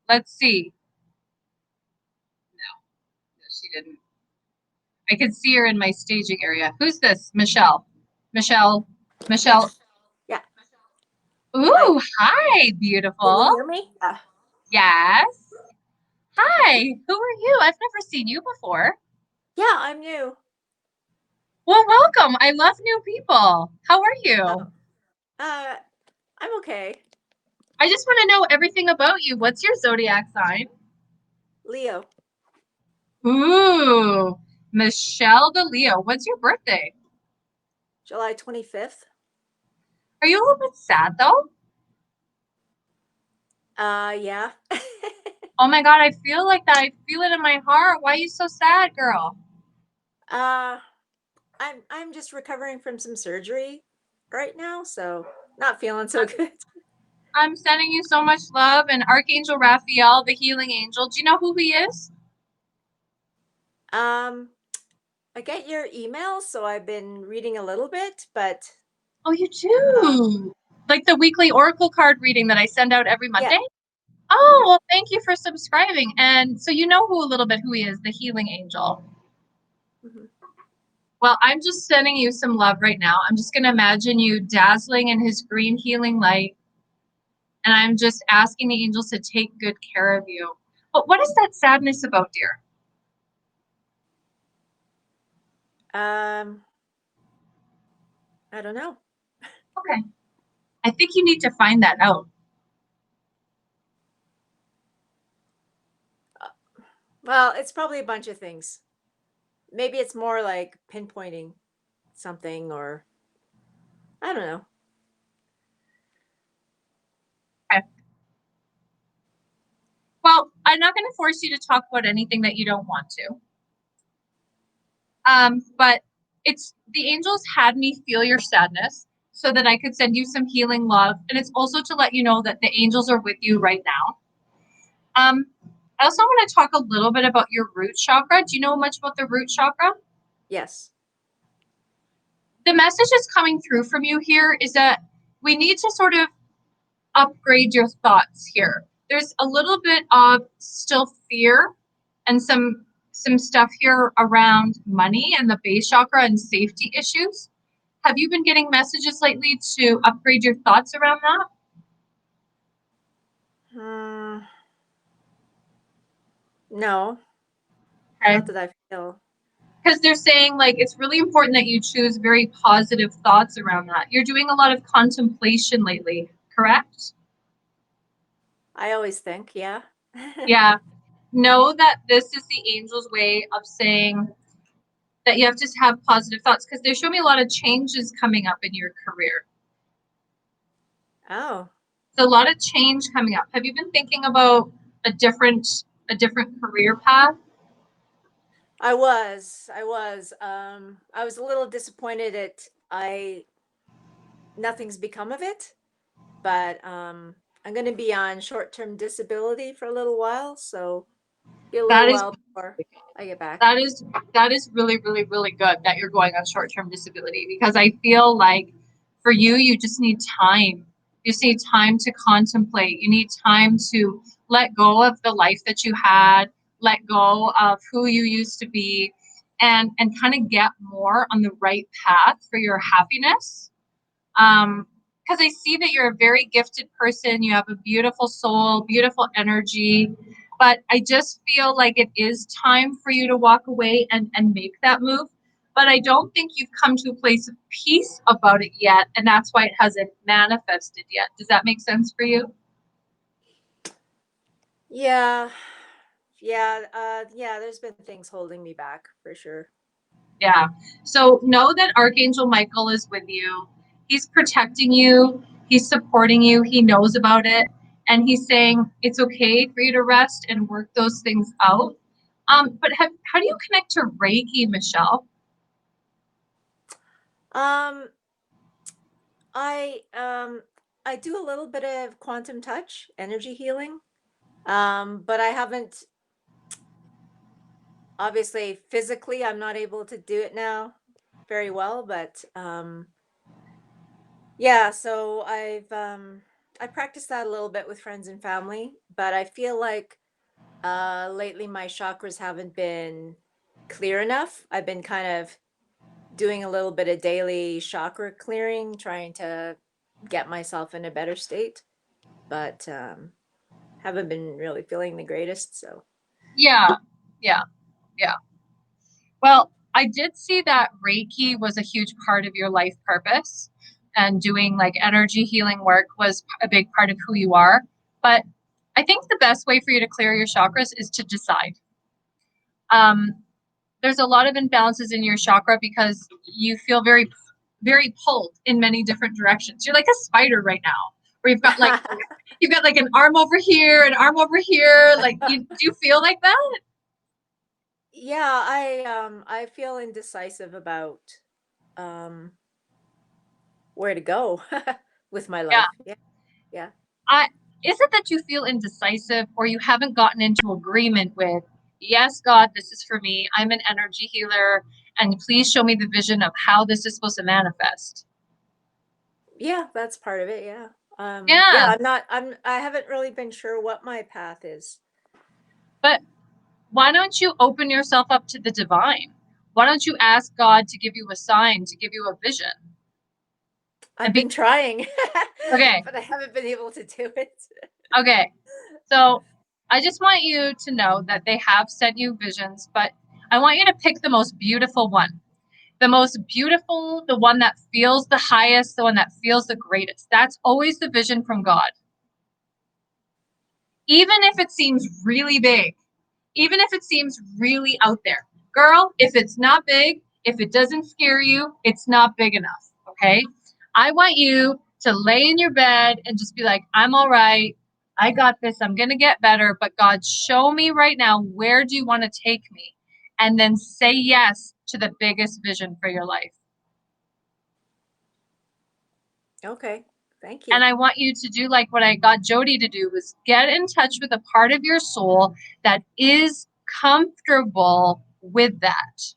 Let's see. No, she didn't. I can see her in my staging area. Who's this? Michelle. Michelle. Yeah. Ooh, hi, beautiful. Can you hear me? Yes. Hi, who are you? I've never seen you before. Yeah, I'm new. Well, welcome. I love new people. How are you? I'm okay. I just want to know everything about you. What's your zodiac sign? Leo. Ooh, Michelle the Leo. What's your birthday? July 25th. Are you a little bit sad though? Yeah. Oh my God, I feel like that. I feel it in my heart. Why are you so sad, girl? I'm just recovering from some surgery right now, so not feeling so good. I'm sending you so much love, and Archangel Raphael, the healing angel. Do you know who he is? I get your emails, so I've been reading a little bit, but Oh, you do? Like the weekly oracle card reading that I send out every Monday? Yeah. Oh, well, thank you for subscribing. And so you know who he is, the healing angel. Mm-hmm. Well, I'm just sending you some love right now. I'm just going to imagine you dazzling in his green healing light. And I'm just asking the angels to take good care of you. But what is that sadness about, dear? I don't know. Okay. I think you need to find that out. Well, it's probably a bunch of things. Maybe it's more like pinpointing something, or I don't know. Okay. Well, I'm not going to force you to talk about anything that you don't want to. But the angels had me feel your sadness so that I could send you some healing love. And it's also to let you know that the angels are with you right now. I also want to talk a little bit about your root chakra. Do you know much about the root chakra? Yes. The message that's coming through from you here is that we need to sort of upgrade your thoughts here. There's a little bit of still fear and some stuff here around money and the base chakra and safety issues. Have you been getting messages lately to upgrade your thoughts around that? No. Okay. Not that I feel. Because they're saying like it's really important that you choose very positive thoughts around that. You're doing a lot of contemplation lately, correct? I always think, yeah. Yeah. Know that this is the angel's way of saying that you have to have positive thoughts because they show me a lot of changes coming up in your career. Oh. There's a lot of change coming up. Have you been thinking about a different career path? I was a little disappointed nothing's become of it, but I'm going to be on short-term disability for a little while, so be a That little is while before I get back. that is really, really, really good that you're going on short-term disability, because I feel like for you, you just need time. You just need time to contemplate. You need time to let go of the life that you had, let go of who you used to be, and kind of get more on the right path for your happiness. Because I see that you're a very gifted person. You have a beautiful soul, beautiful energy, but I just feel like it is time for you to walk away and make that move. But I don't think you've come to a place of peace about it yet, and that's why it hasn't manifested yet. Does that make sense for you? Yeah. Yeah, there's been things holding me back for sure. Yeah. So know that Archangel Michael is with you. He's protecting you. He's supporting you. He knows about it. And he's saying it's okay for you to rest and work those things out. But how do you connect to Reiki, Michelle? Um, I do a little bit of quantum touch, energy healing. But I haven't, obviously physically I'm not able to do it now very well, but yeah, so I practiced that a little bit with friends and family, but I feel like lately my chakras haven't been clear enough. I've been kind of doing a little bit of daily chakra clearing, trying to get myself in a better state, but haven't been really feeling the greatest. So Yeah, yeah, yeah. Well, I did see that Reiki was a huge part of your life purpose, and doing like energy healing work was a big part of who you are. But I think the best way for you to clear your chakras is to decide. Um, there's a lot of imbalances in your chakra because you feel very, very pulled in many different directions. You're like a spider right now, where you've got like an arm over here, an arm over here. Like, do you feel like that? yeah, I feel indecisive about um where to go with my Yeah. life. Yeah. Yeah. I Is it that you feel indecisive, or you haven't gotten into agreement with, yes, God, this is for me. I'm an energy healer, and please show me the vision of how this is supposed to manifest. Yeah, that's part of it. Yeah. Yeah, Yeah, I haven't really been sure what my path is. but why don't you open yourself up to the divine? Why don't you ask God to give you a sign, to give you a vision? And I've be been trying, okay, but I haven't been able to do it. okay. So I just want you to know that they have sent you visions, but I want you to pick the most beautiful one. The most beautiful, the one that feels the highest, the one that feels the greatest. That's always the vision from God. Even if it seems really big, even if it seems really out there. Girl, if it's not big, if it doesn't scare you, it's not big enough. Okay. I want you to lay in your bed and just be like, I'm all right. I got this. I'm going to get better. But God, show me right now, where do you want to take me? And then say yes to the biggest vision for your life. Okay. Thank And you. I want you to do like what I got Jody to do, was get in touch with a part of your soul that is comfortable with that.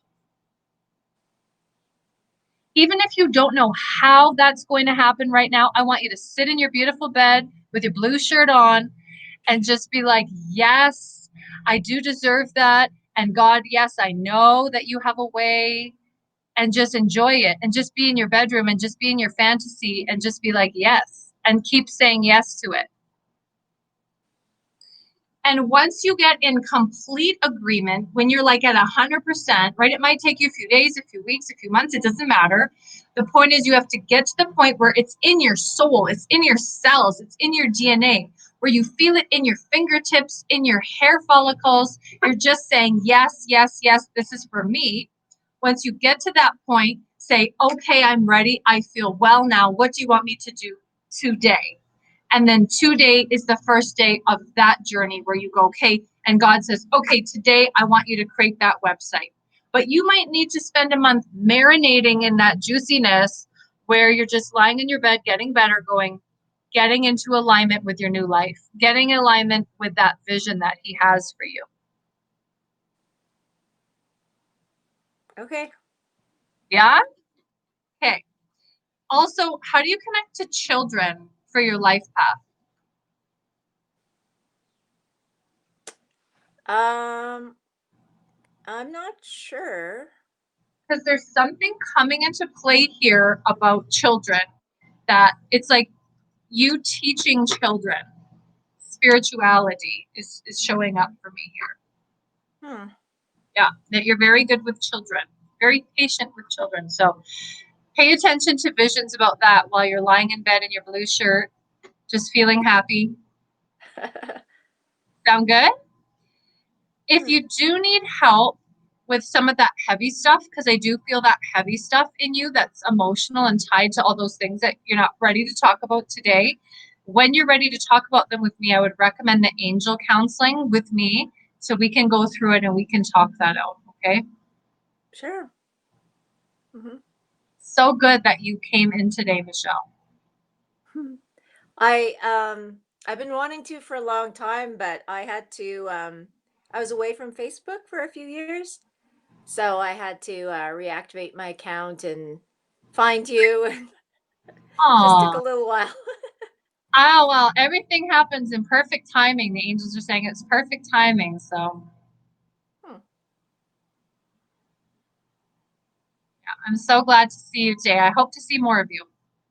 Even if you don't know how that's going to happen right now, I want you to sit in your beautiful bed with your blue shirt on and just be like, yes, I do deserve that. And God, yes, I know that you have a way, and just enjoy it, and just be in your bedroom and just be in your fantasy and just be like, yes, and keep saying yes to it. And once you get in complete agreement, when you're like at 100%, right? It might take you a few days, a few weeks, a few months. It doesn't matter. The point is, you have to get to the point where it's in your soul, it's in your cells, it's in your DNA, where you feel it in your fingertips, in your hair follicles. You're just saying, yes, yes, yes, this is for me. Once you get to that point, say, okay, I'm ready. I feel well now. What do you want me to do today? And then today is the first day of that journey where you go, okay, and God says, okay, today I want you to create that website. But you might need to spend a month marinating in that juiciness where you're just lying in your bed, getting better, getting into alignment with your new life, getting alignment with that vision that He has for you. Okay. Yeah? Okay. Also, how do you connect to children for your life path? I'm not sure. Because there's something coming into play here about children that it's like you teaching children. Spirituality is showing up for me here. Yeah, that you're very good with children, very patient with children. So pay attention to visions about that while you're lying in bed in your blue shirt, just feeling happy. Sound good? If you do need help with some of that heavy stuff, because I do feel that heavy stuff in you that's emotional and tied to all those things that you're not ready to talk about today, when you're ready to talk about them with me, I would recommend the angel counseling with me so we can go through it and we can talk that out, okay? Sure. Mm-hmm. So good that you came in today, Michelle. I've been wanting to for a long time, but I had to I was away from Facebook for a few years. So I had to reactivate my account and find you. Just took a Aw. little while. Oh, well, everything happens in perfect timing. The angels are saying it's perfect timing, so. Yeah, I'm so glad to see you today. I hope to see more of you.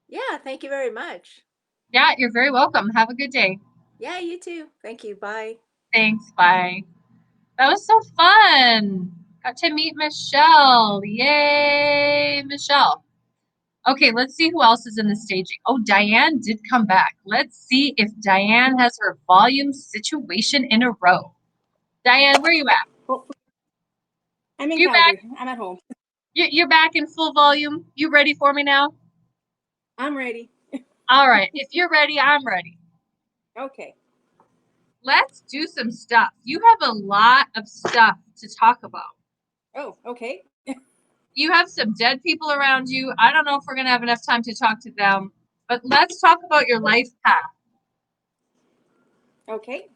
Yeah, thank you very much. Yeah, you're very welcome. Have a good day. Yeah, you too. Thank you. Bye. Thanks. Bye. That was so fun. Got to meet Michelle. Yay, Michelle. Okay, let's see who else is in the staging. Oh, Diane did come back. Let's see if Diane has her volume situation in a row. Diane, where are you at? Well, I'm in You back? Calgary. I'm at home. You're back in full volume. You ready for me now? I'm ready. All right. If you're ready, I'm ready. Okay. Let's do some stuff. You have a lot of stuff to talk about. Oh, okay. You have some dead people around you. I don't know if we're going to have enough time to talk to them, but let's talk about your life path. Okay.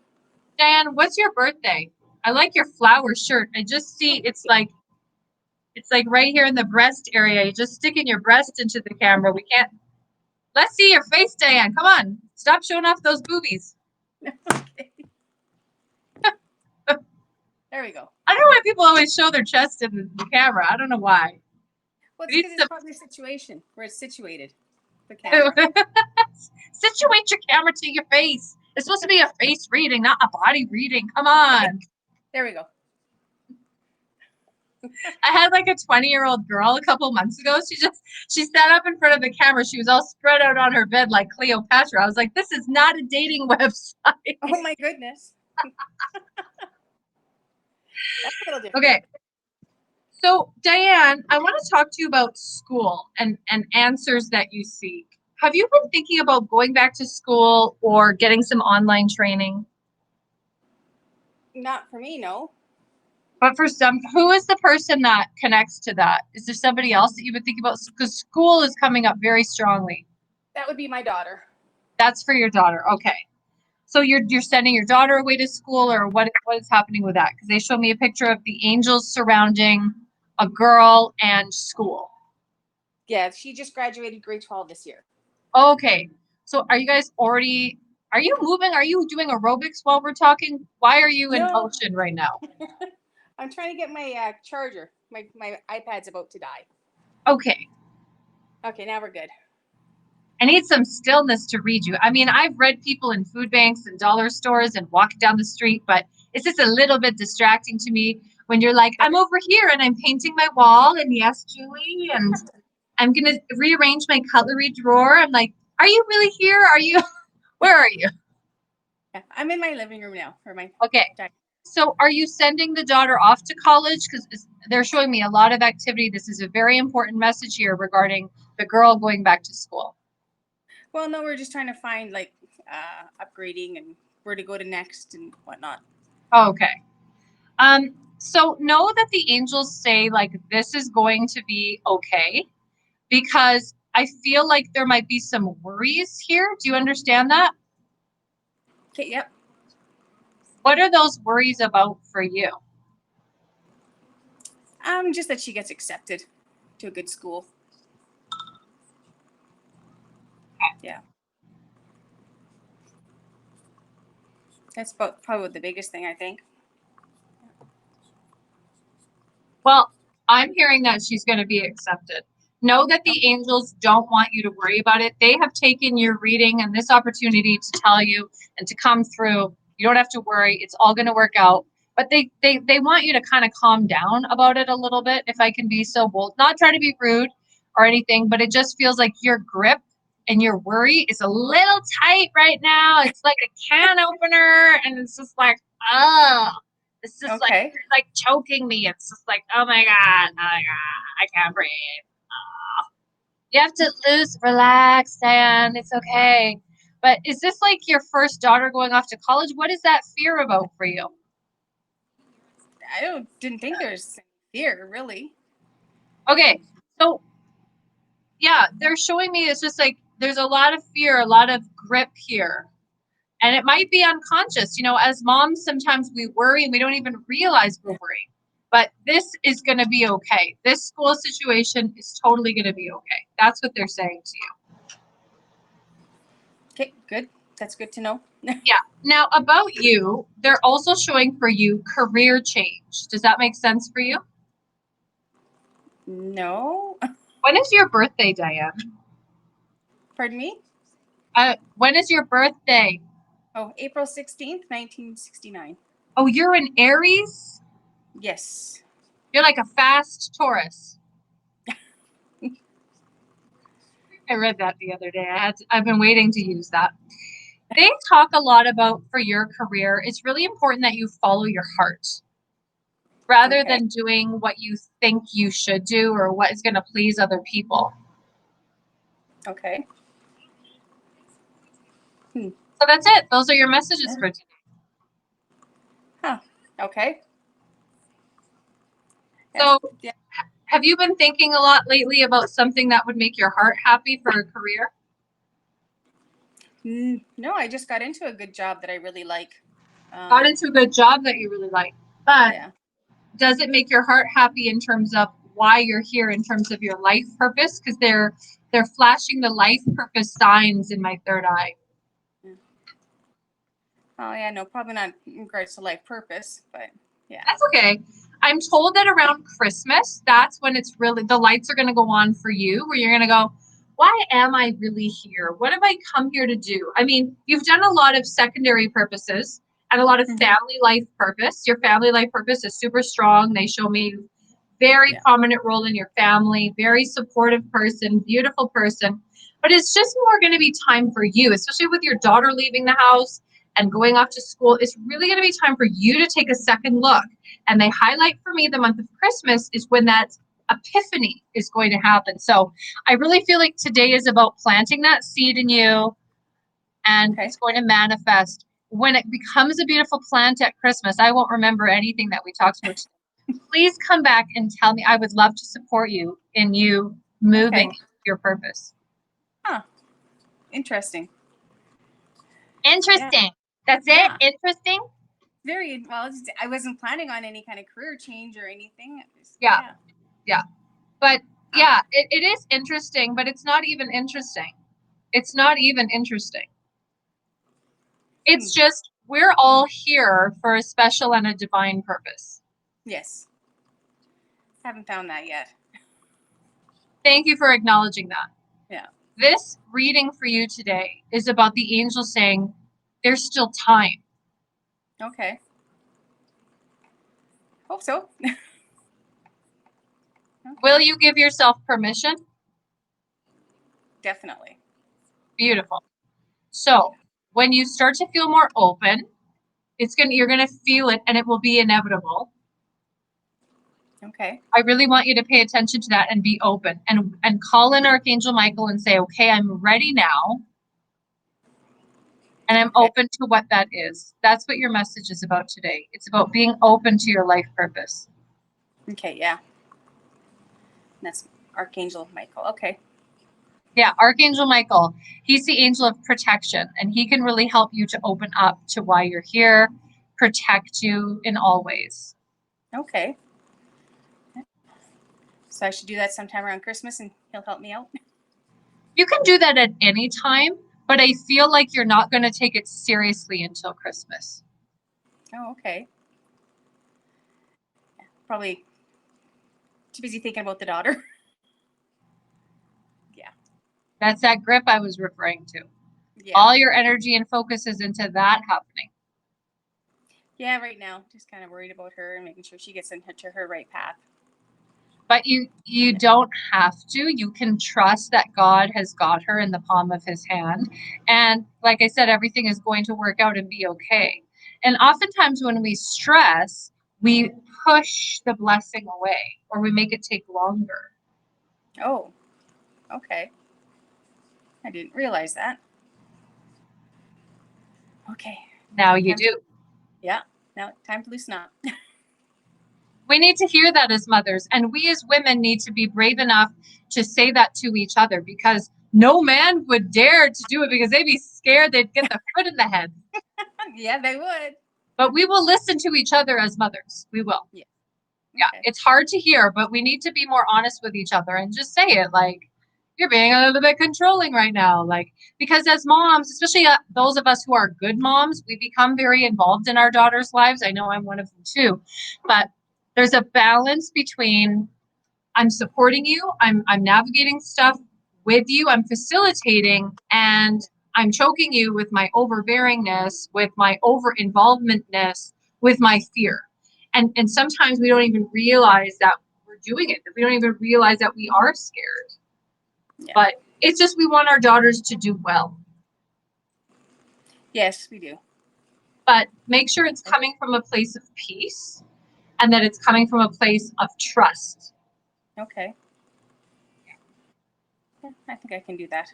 Diane, what's your birthday? I like your flower shirt. I just see it's like right here in the breast area. You just sticking your breast into the camera. We can't. Let's see your face, Diane. Come on. Stop showing off those boobies. Okay. There we go. I don't know why people always show their chest in the camera. I don't know why. Well, it's because it's probably a situation where it's situated. The camera. Situate your camera to your face. It's supposed to be a face reading, not a body reading. Come on. There we go. I had like a 20-year-old girl a couple months ago. She sat up in front of the camera. She was all spread out on her bed like Cleopatra. I was like, this is not a dating website. Oh my goodness. That's a little different. Okay. So Diane, I want to talk to you about school and answers that you seek. Have you been thinking about going back to school or getting some online training? Not for me, no. But for some, who is the person that connects to that? Is there somebody else that you would think about? Because school is coming up very strongly. That would be my daughter. That's for your daughter. Okay. So you're sending your daughter away to school, or what is happening with that? Because they showed me a picture of the angels surrounding a girl and school. Yeah, she just graduated grade 12 this year. Okay. So are you guys already, are you moving? Are you doing aerobics while we're talking? Why are you in motion right now? I'm trying to get my charger. My iPad's about to die. Okay. Okay, now we're good. I need some stillness to read you. I mean, I've read people in food banks and dollar stores and walking down the street, but it's just a little bit distracting to me when you're like, I'm over here and I'm painting my wall, and yes, Julie, and I'm going to rearrange my cutlery drawer. I'm like, are you really here? Are you, where are you? Yeah, I'm in my living room now. Okay. So are you sending the daughter off to college? Because they're showing me a lot of activity. This is a very important message here regarding the girl going back to school. Well, no, we're just trying to find like upgrading and where to go to next and whatnot. Okay. So know that the angels say like this is going to be okay, because I feel like there might be some worries here. Do you understand that? Okay, yep. What are those worries about for you? Just that she gets accepted to a good school. Yeah. That's probably the biggest thing, I think. Well, I'm hearing that she's going to be accepted. Know that the angels don't want you to worry about it. They have taken your reading and this opportunity to tell you and to come through. You don't have to worry. It's all going to work out. But they want you to kind of calm down about it a little bit, if I can be so bold. Not try to be rude or anything, but it just feels like your grip and your worry is a little tight right now. It's like a can opener, and it's just like, oh, it's just Okay. like choking me. It's just like, oh my God, I can't breathe. Oh. You have to relax, Dan. It's okay. But is this like your first daughter going off to college? What is that fear about for you? I didn't think there's fear, really. Okay, so yeah, they're showing me it's just like there's a lot of fear, a lot of grip here. And it might be unconscious. You know, as moms, sometimes we worry and we don't even realize we're worrying. But this is going to be okay. This school situation is totally going to be okay. That's what they're saying to you. Okay, good. That's good to know. Yeah. Now, about you, they're also showing for you career change. Does that make sense for you? No. When is your birthday, Diane? Pardon me? When is your birthday? Oh, April 16th, 1969. Oh, you're an Aries? Yes. You're like a fast Taurus. I read that the other day. I've been waiting to use that. They talk a lot about for your career, it's really important that you follow your heart rather than doing what you think you should do or what is going to please other people. Okay. So that's it. Those are your messages for today. Huh. Okay. So Yeah. have you been thinking a lot lately about something that would make your heart happy for a career? No, I just got into a good job that I really like. Got into a good job that you really like. But Yeah. does it make your heart happy in terms of why you're here, in terms of your life purpose? Because they're flashing the life purpose signs in my third eye. Oh yeah, no, probably not in regards to life purpose, but yeah. That's okay. I'm told that around Christmas, that's when it's really, the lights are going to go on for you, where you're going to go, why am I really here? What have I come here to do? I mean, you've done a lot of secondary purposes and a lot of family life purpose. Your family life purpose is super strong. They show me very prominent role in your family, very supportive person, beautiful person. But it's just more going to be time for you, especially with your daughter leaving the house and going off to school. It's really going to be time for you to take a second look. And they highlight for me the month of Christmas is when that epiphany is going to happen. So I really feel like today is about planting that seed in you, and it's going to manifest. When it becomes a beautiful plant at Christmas, I won't remember anything that we talked about. Please come back and tell me. I would love to support you in you moving your purpose. Huh. Interesting. Interesting. Yeah. That's it? Interesting? Very well. I wasn't planning on any kind of career change or anything. Yeah. But yeah, it is interesting, but it's not even interesting. It's not even interesting. It's just we're all here for a special and a divine purpose. Yes. Haven't found that yet. Thank you for acknowledging that. Yeah. This reading for you today is about the angel saying there's still time. Okay. Hope so. Okay. Will you give yourself permission? Definitely. Beautiful. So when you start to feel more open, you're gonna feel it, and it will be inevitable. Okay. I really want you to pay attention to that and be open and call in Archangel Michael and say, okay, I'm ready now And I'm Okay. open to what that is. That's what your message is about today. It's about being open to your life purpose. Okay, yeah. That's Archangel Michael. Okay. Yeah, Archangel Michael, he's the angel of protection, and he can really help you to open up to why you're here, protect you in all ways. Okay. So I should do that sometime around Christmas and he'll help me out? You can do that at any time, but I feel like you're not going to take it seriously until Christmas. Oh, okay. Yeah, probably too busy thinking about the daughter. Yeah. That's that grip I was referring to. Yeah. All your energy and focus is into that happening. Yeah, right now, just kind of worried about her and making sure she gets into her right path. But you don't have to. You can trust that God has got her in the palm of his hand. And like I said, everything is going to work out and be okay. And oftentimes when we stress, we push the blessing away or we make it take longer. Oh, okay. I didn't realize that. Okay. Now you Time do. Yeah. Now time to loosen up. We need to hear that as mothers, and we as women need to be brave enough to say that to each other, because no man would dare to do it because they'd be scared they'd get the foot in the head. Yeah, they would. But we will listen to each other as mothers. We will. Yeah. Yeah, Okay. it's hard to hear, but we need to be more honest with each other and just say it, like, you're being a little bit controlling right now. Like, because as moms, especially those of us who are good moms, we become very involved in our daughters' lives. I know I'm one of them too. But there's a balance between I'm supporting you, I'm navigating stuff with you, I'm facilitating, and I'm choking you with my overbearingness, with my over involvementness, with my fear. And sometimes we don't even realize that we're doing it. We don't even realize that we are scared. Yeah. But it's just we want our daughters to do well. Yes, we do. But make sure it's coming from a place of peace and that it's coming from a place of trust. Okay. Yeah, I think I can do that.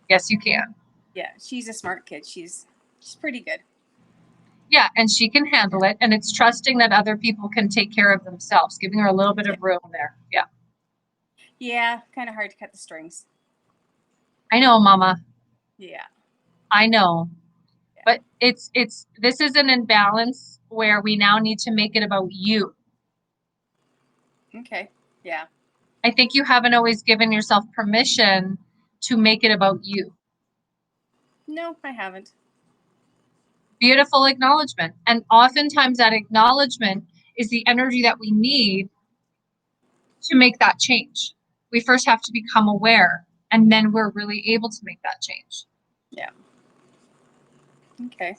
Yes, you can. Yeah, she's a smart kid. She's pretty good. Yeah, and she can handle it. And it's trusting that other people can take care of themselves, giving her a little bit of room there. Yeah. Yeah, kind of hard to cut the strings. I know, Mama. Yeah. I know. Yeah. But this is an imbalance where we now need to make it about you. Okay. Yeah. I think you haven't always given yourself permission to make it about you. No, I haven't. Beautiful acknowledgement. And oftentimes that acknowledgement is the energy that we need to make that change. We first have to become aware, and then we're really able to make that change. Yeah. Okay.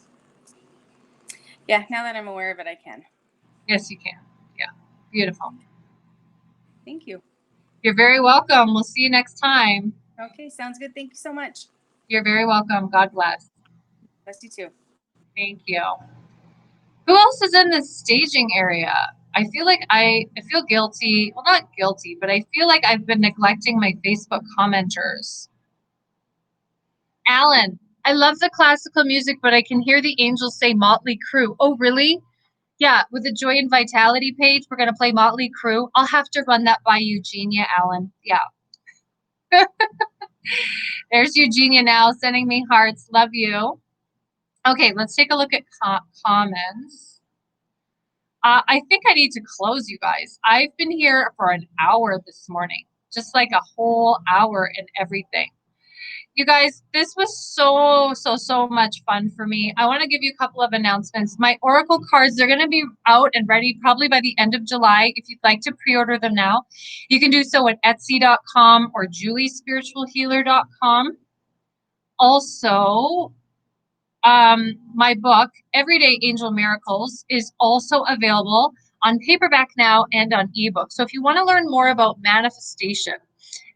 Yeah, now that I'm aware of it, I can. Yes, you can. Yeah. Beautiful. Thank you. You're very welcome. We'll see you next time. Okay, sounds good. Thank you so much. You're very welcome. God bless. Bless you too. Thank you. Who else is in the staging area? I feel like I feel guilty. Well, not guilty, but I feel like I've been neglecting my Facebook commenters. Alan, I love the classical music, but I can hear the angels say Motley Crue. Oh, really? Yeah, with the Joy and Vitality page, we're going to play Motley Crue. I'll have to run that by Eugenia, Alan. Yeah. There's Eugenia now sending me hearts. Love you. Okay, let's take a look at comments. I think I need to close, you guys. I've been here for an hour this morning, just like a whole hour and everything. You guys, this was so much fun for me. I want to give you a couple of announcements. My Oracle cards, they're going to be out and ready probably by the end of July. If you'd like to pre-order them now, you can do so at Etsy.com or juliespiritualhealer.com. Also, my book, Everyday Angel Miracles, is also available on paperback now and on ebook. So if you want to learn more about manifestation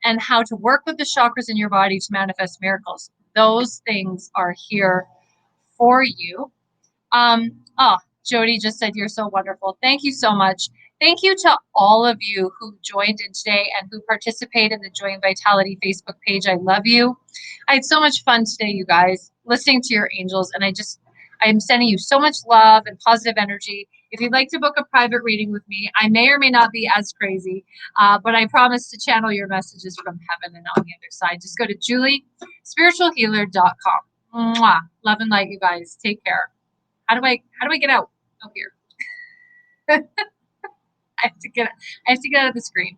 and how to work with the chakras in your body to manifest miracles, those things are here for you. Jody just said you're so wonderful. Thank you so much. Thank you to all of you who joined in today and who participate in the Joy and Vitality Facebook page. I love you. I had so much fun today, you guys. listening to your angels, and I am sending you so much love and positive energy. If you'd like to book a private reading with me, I may or may not be as crazy, but I promise to channel your messages from heaven and on the other side. Just go to juliespiritualhealer.com. Mwah. Love and light, you guys. Take care. How do I get out? Oh, here. I have to get out of the screen.